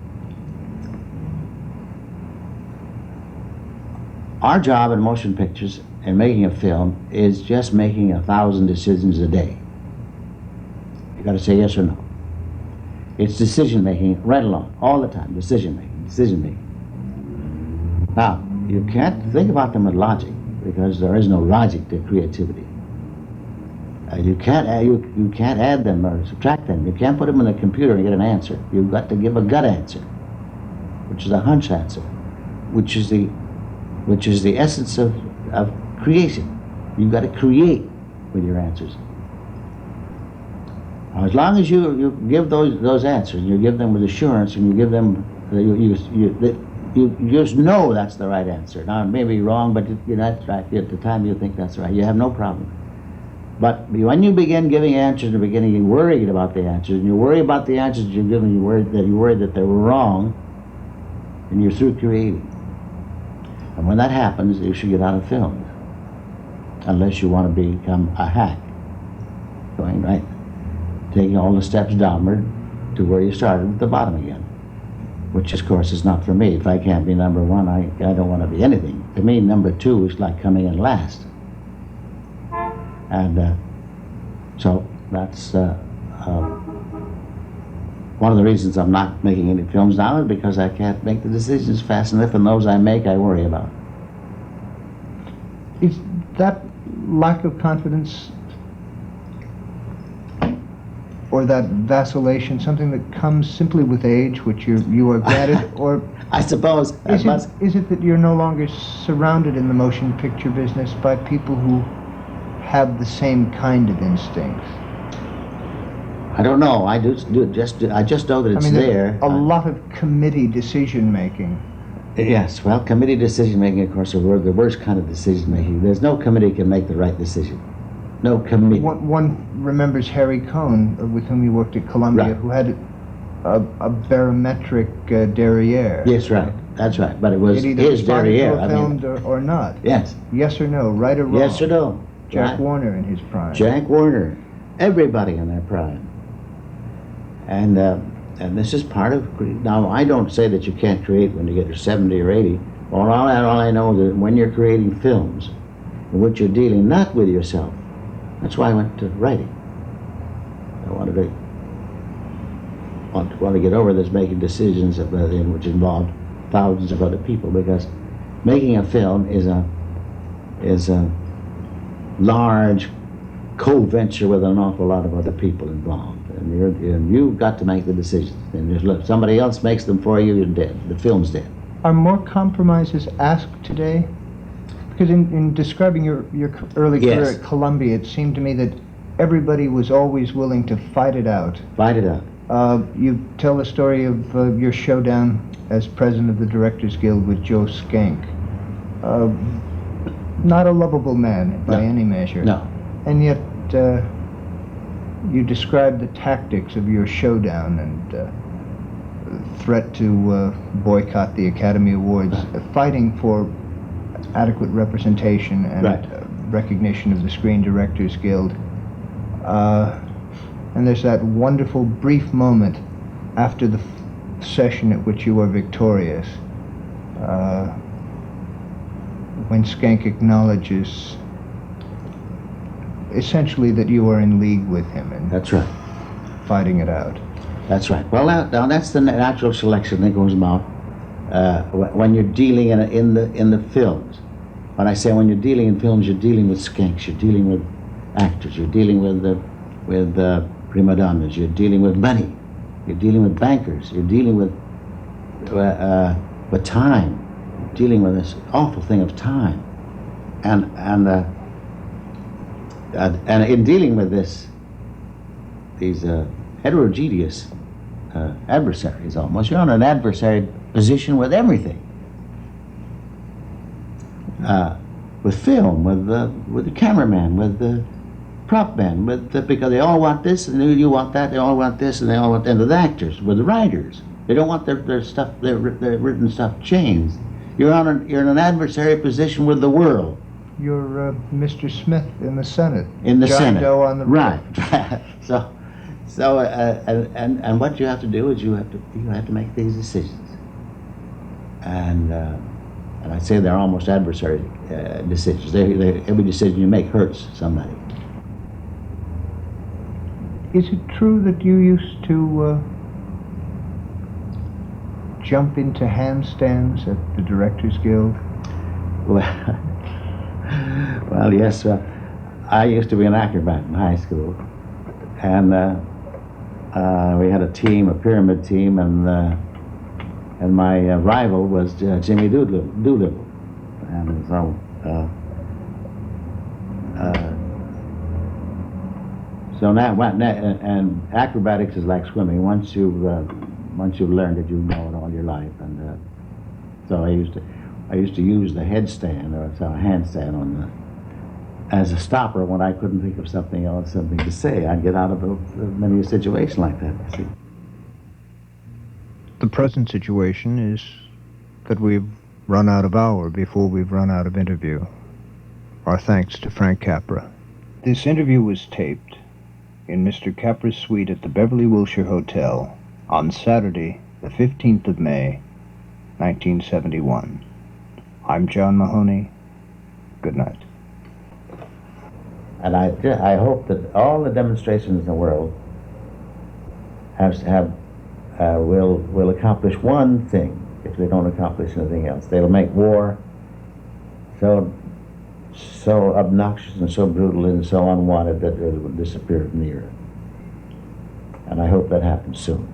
our job in motion pictures and making a film is just making 1,000 decisions a day. You got to say yes or no. It's decision making right along, all the time. Decision making. Now, you can't think about them with logic because there is no logic to creativity. You can't add them or subtract them. You can't put them in a computer and get an answer. You've got to give a gut answer, which is a hunch answer, which is the essence of creation. You've got to create with your answers. Now, as long as you give those answers, and you give them with assurance, and you give them, you just know that's the right answer. Now, it may be wrong, but that's right. At the time you think that's right, you have no problem. But when you begin giving answers in the beginning, you're worried about the answers, and you worry about the answers you're giving, you're worried that they were wrong, and you're through creating. And when that happens, you should get out of films, unless you want to become a hack, going right, taking all the steps downward to where you started at the bottom again, which of course is not for me. If I can't be number one, I don't want to be anything. To me, number two is like coming in last. And so that's one of the reasons I'm not making any films now is because I can't make the decisions fast enough, and those I make I worry about. Is that lack of confidence or that vacillation something that comes simply with age, which you are granted, or I suppose is it that you're no longer surrounded in the motion picture business by people who have the same kind of instincts? I don't know. I just know that it's there. A lot of committee decision making. Yes, well, committee decision making, of course, are the worst kind of decision making. There's no committee can make the right decision. No committee. One remembers Harry Cohn, with whom you worked at Columbia, Right. who had a barometric derriere. Yes, right. That's right. But it was It either his responded derriere. to a film or not. Yes. Yes or no, right or wrong. Yes or no. Jack Right. Warner in his prime. Jack Warner. Everybody in their prime. And this is part of, now I don't say that you can't create when you get to 70 or 80. All I know is that when you're creating films, in which you're dealing not with yourself, that's why I went to writing. I wanted to want to get over this making decisions which involved thousands of other people, because making a film is a large co-venture with an awful lot of other people involved, and you've got to make the decisions. And if somebody else makes them for you, you're dead. The film's dead. Are more compromises asked today? Because in describing your early career Yes. at Columbia, it seemed to me that everybody was always willing to fight it out. Fight it out. You tell the story of your showdown as president of the Directors Guild with Joe Skank. Not a lovable man by any measure. No. And yet you describe the tactics of your showdown and threat to boycott the Academy Awards, fighting for adequate representation and Right. recognition of the Screen Directors Guild. And there's that wonderful brief moment after the session at which you are victorious, when Skank acknowledges essentially that you are in league with him and That's right. fighting it out. That's right. Well, now that's the natural selection that goes about when you're dealing in the films. When I say when you're dealing in films, you're dealing with skanks, you're dealing with actors, you're dealing with prima donnas, you're dealing with money, you're dealing with bankers, you're dealing with time, you're dealing with this awful thing of time, and in dealing with these heterogeneous adversaries, almost, you're on an adversary position with everything. With film, with the cameraman, with the prop man, because they all want this and you want that. They all want this and they all want. And with the actors, with the writers, they don't want their stuff, their written stuff changed. You're in an adversary position with the world. You're Mr. Smith in the Senate. In the John Senate, Doe on the right? And what you have to do is you have to make these decisions. And I say they're almost adversary decisions. Every decision you make hurts somebody. Is it true that you used to jump into handstands at the Directors Guild? Well, yes. I used to be an acrobat in high school, and we had a team, a pyramid team, and my rival was Jimmy Doolittle, and so now and acrobatics is like swimming. Once you've learned it, you know it all your life, and so I used to use the headstand or a handstand as a stopper when I couldn't think of something to say. I'd get out of many a situation like that. You see. The present situation is that we've run out of hour before we've run out of interview. Our thanks to Frank Capra. This interview was taped in Mr. Capra's suite at the Beverly Wilshire Hotel on Saturday, the 15th of May, 1971. I'm John Mahoney. Good night. And I hope that all the demonstrations in the world will accomplish one thing. If they don't accomplish anything else, they'll make war so obnoxious and so brutal and so unwanted that it will disappear from the earth. And I hope that happens soon.